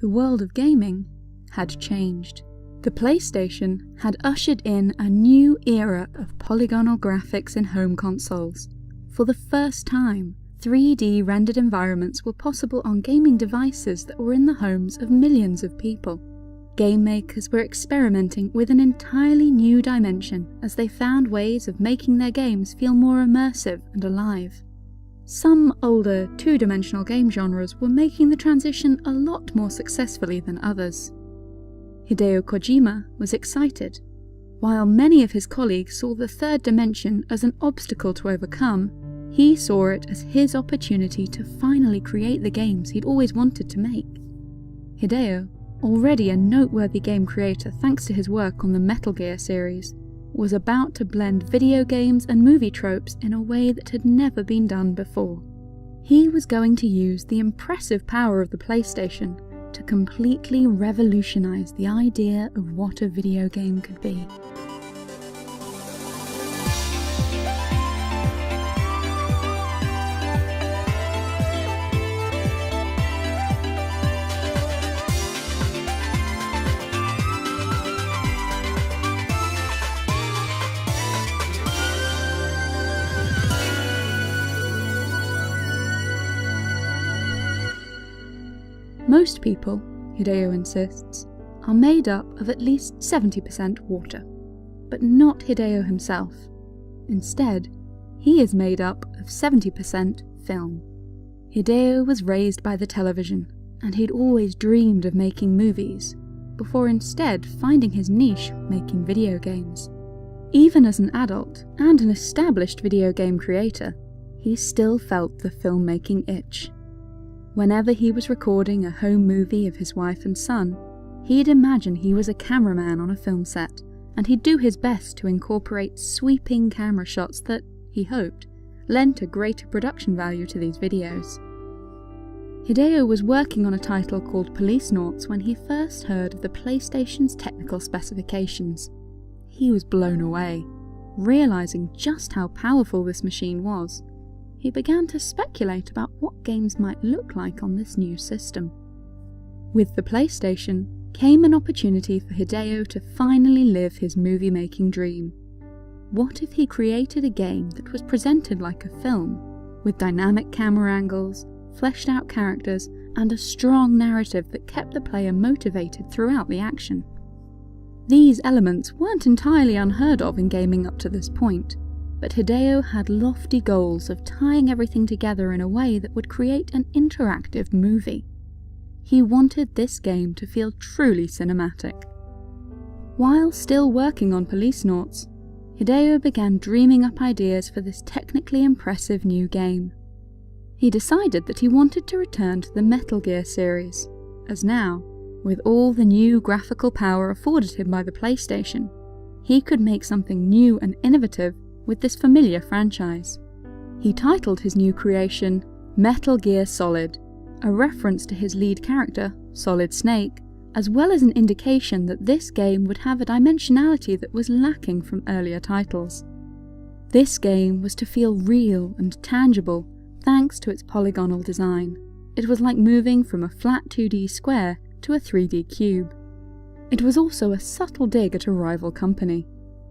The world of gaming had changed. The PlayStation had ushered in a new era of polygonal graphics in home consoles. For the first time, 3D rendered environments were possible on gaming devices that were in the homes of millions of people. Game makers were experimenting with an entirely new dimension as they found ways of making their games feel more immersive and alive. Some older, two-dimensional game genres were making the transition a lot more successfully than others. Hideo Kojima was excited. While many of his colleagues saw the third dimension as an obstacle to overcome, he saw it as his opportunity to finally create the games he'd always wanted to make. Hideo, already a noteworthy game creator thanks to his work on the Metal Gear series, was about to blend video games and movie tropes in a way that had never been done before. He was going to use the impressive power of the PlayStation to completely revolutionize the idea of what a video game could be. Most people, Hideo insists, are made up of at least 70% water, but not Hideo himself. Instead, he is made up of 70% film. Hideo was raised by the television, and he'd always dreamed of making movies, before instead finding his niche making video games. Even as an adult and an established video game creator, he still felt the filmmaking itch. Whenever he was recording a home movie of his wife and son, he'd imagine he was a cameraman on a film set, and he'd do his best to incorporate sweeping camera shots that, he hoped, lent a greater production value to these videos. Hideo was working on a title called Policenauts when he first heard of the PlayStation's technical specifications. He was blown away, realizing just how powerful this machine was. He began to speculate about what games might look like on this new system. With the PlayStation came an opportunity for Hideo to finally live his movie-making dream. What if he created a game that was presented like a film, with dynamic camera angles, fleshed-out characters, and a strong narrative that kept the player motivated throughout the action? These elements weren't entirely unheard of in gaming up to this point, but Hideo had lofty goals of tying everything together in a way that would create an interactive movie. He wanted this game to feel truly cinematic. While still working on Policenauts, Hideo began dreaming up ideas for this technically impressive new game. He decided that he wanted to return to the Metal Gear series, as now, with all the new graphical power afforded him by the PlayStation, he could make something new and innovative with this familiar franchise. He titled his new creation Metal Gear Solid, a reference to his lead character, Solid Snake, as well as an indication that this game would have a dimensionality that was lacking from earlier titles. This game was to feel real and tangible thanks to its polygonal design. It was like moving from a flat 2D square to a 3D cube. It was also a subtle dig at a rival company.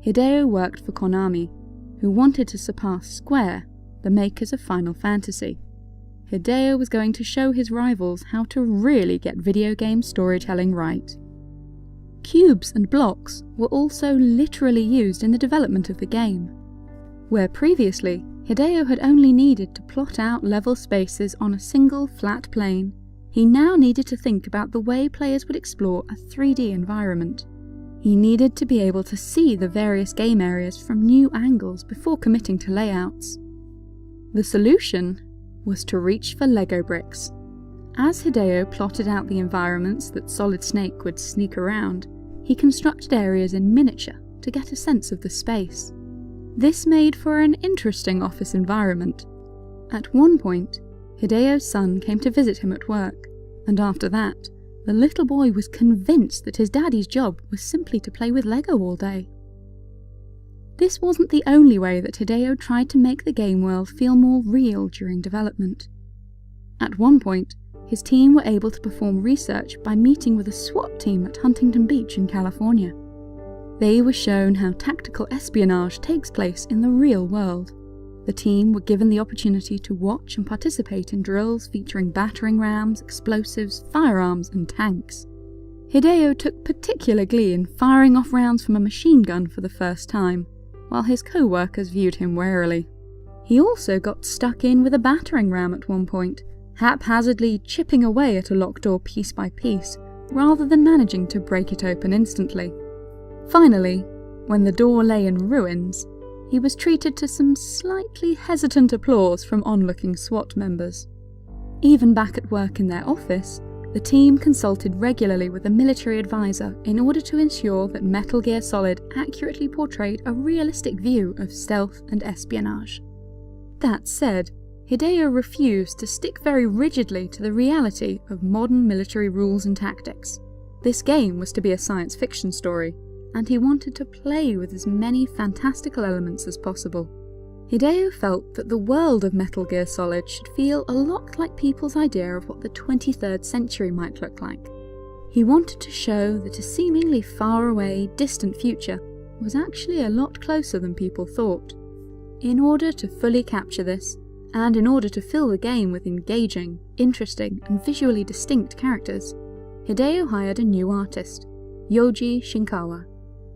Hideo worked for Konami, who wanted to surpass Square, the makers of Final Fantasy. Hideo was going to show his rivals how to really get video game storytelling right. Cubes and blocks were also literally used in the development of the game. Where previously, Hideo had only needed to plot out level spaces on a single flat plane, he now needed to think about the way players would explore a 3D environment. He needed to be able to see the various game areas from new angles before committing to layouts. The solution was to reach for Lego bricks. As Hideo plotted out the environments that Solid Snake would sneak around, he constructed areas in miniature to get a sense of the space. This made for an interesting office environment. At one point, Hideo's son came to visit him at work, and after that, the little boy was convinced that his daddy's job was simply to play with Lego all day. This wasn't the only way that Hideo tried to make the game world feel more real during development. At one point, his team were able to perform research by meeting with a SWAT team at Huntington Beach in California. They were shown how tactical espionage takes place in the real world. The team were given the opportunity to watch and participate in drills featuring battering rams, explosives, firearms, and tanks. Hideo took particular glee in firing off rounds from a machine gun for the first time, while his co-workers viewed him warily. He also got stuck in with a battering ram at one point, haphazardly chipping away at a locked door piece by piece, rather than managing to break it open instantly. Finally, when the door lay in ruins, he was treated to some slightly hesitant applause from onlooking SWAT members. Even back at work in their office, the team consulted regularly with a military advisor in order to ensure that Metal Gear Solid accurately portrayed a realistic view of stealth and espionage. That said, Hideo refused to stick very rigidly to the reality of modern military rules and tactics. This game was to be a science fiction story, and he wanted to play with as many fantastical elements as possible. Hideo felt that the world of Metal Gear Solid should feel a lot like people's idea of what the 23rd century might look like. He wanted to show that a seemingly faraway, distant future was actually a lot closer than people thought. In order to fully capture this, and in order to fill the game with engaging, interesting, and visually distinct characters, Hideo hired a new artist, Yoji Shinkawa.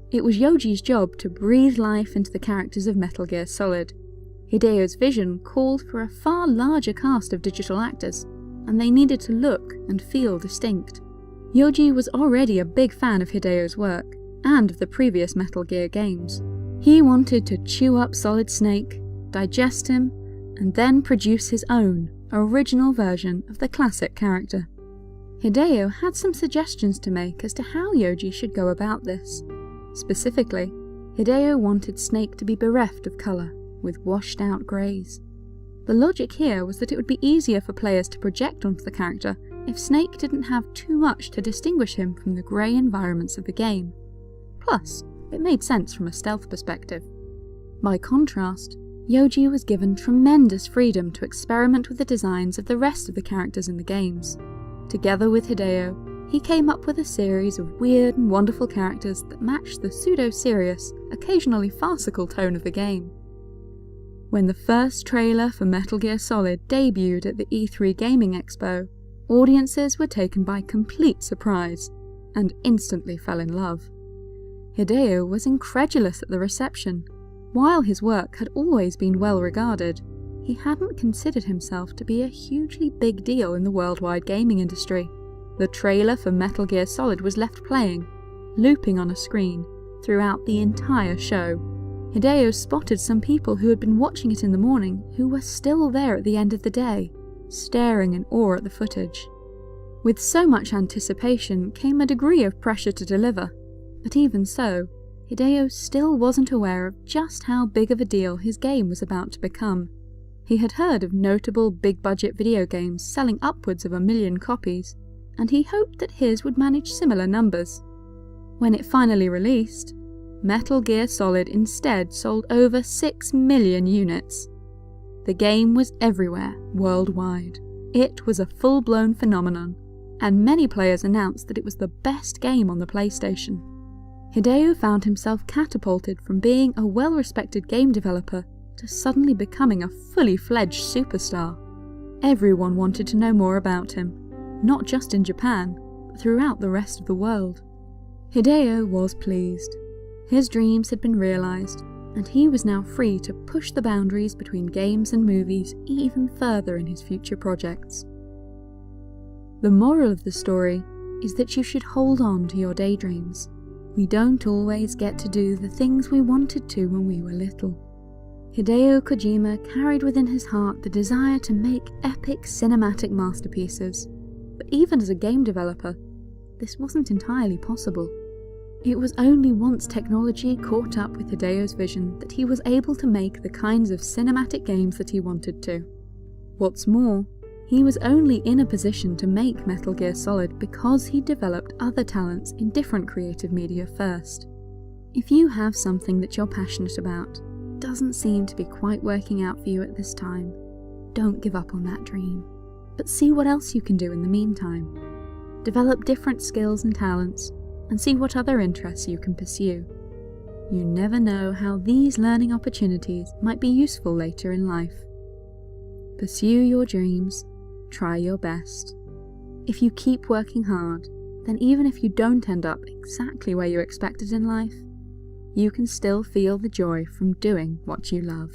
It was Yoji's job to breathe life into the characters of Metal Gear Solid. Hideo's vision called for a far larger cast of digital actors, and they needed to look and feel distinct. Yoji was already a big fan of Hideo's work, and of the previous Metal Gear games. He wanted to chew up Solid Snake, digest him, and then produce his own, original version of the classic character. Hideo had some suggestions to make as to how Yoji should go about this. Specifically, Hideo wanted Snake to be bereft of colour, with washed-out greys. The logic here was that it would be easier for players to project onto the character if Snake didn't have too much to distinguish him from the grey environments of the game. Plus, it made sense from a stealth perspective. By contrast, Yoji was given tremendous freedom to experiment with the designs of the rest of the characters in the games. Together with Hideo, he came up with a series of weird and wonderful characters that matched the pseudo-serious, occasionally farcical tone of the game. When the first trailer for Metal Gear Solid debuted at the E3 Gaming Expo, audiences were taken by complete surprise, and instantly fell in love. Hideo was incredulous at the reception. While his work had always been well regarded, he hadn't considered himself to be a hugely big deal in the worldwide gaming industry. The trailer for Metal Gear Solid was left playing, looping on a screen, throughout the entire show. Hideo spotted some people who had been watching it in the morning who were still there at the end of the day, staring in awe at the footage. With so much anticipation came a degree of pressure to deliver, but even so, Hideo still wasn't aware of just how big of a deal his game was about to become. He had heard of notable big-budget video games selling upwards of 1 million copies, and he hoped that his would manage similar numbers. When it finally released, Metal Gear Solid instead sold over 6 million units. The game was everywhere, worldwide. It was a full-blown phenomenon, and many players announced that it was the best game on the PlayStation. Hideo found himself catapulted from being a well-respected game developer to suddenly becoming a fully fledged superstar. Everyone wanted to know more about him, not just in Japan, but throughout the rest of the world. Hideo was pleased. His dreams had been realised, and he was now free to push the boundaries between games and movies even further in his future projects. The moral of the story is that you should hold on to your daydreams. We don't always get to do the things we wanted to when we were little. Hideo Kojima carried within his heart the desire to make epic cinematic masterpieces, but even as a game developer, this wasn't entirely possible. It was only once technology caught up with Hideo's vision that he was able to make the kinds of cinematic games that he wanted to. What's more, he was only in a position to make Metal Gear Solid because he developed other talents in different creative media first. If you have something that you're passionate about, doesn't seem to be quite working out for you at this time, don't give up on that dream. But see what else you can do in the meantime. Develop different skills and talents, and see what other interests you can pursue. You never know how these learning opportunities might be useful later in life. Pursue your dreams, try your best. If you keep working hard, then even if you don't end up exactly where you expected in life, you can still feel the joy from doing what you love.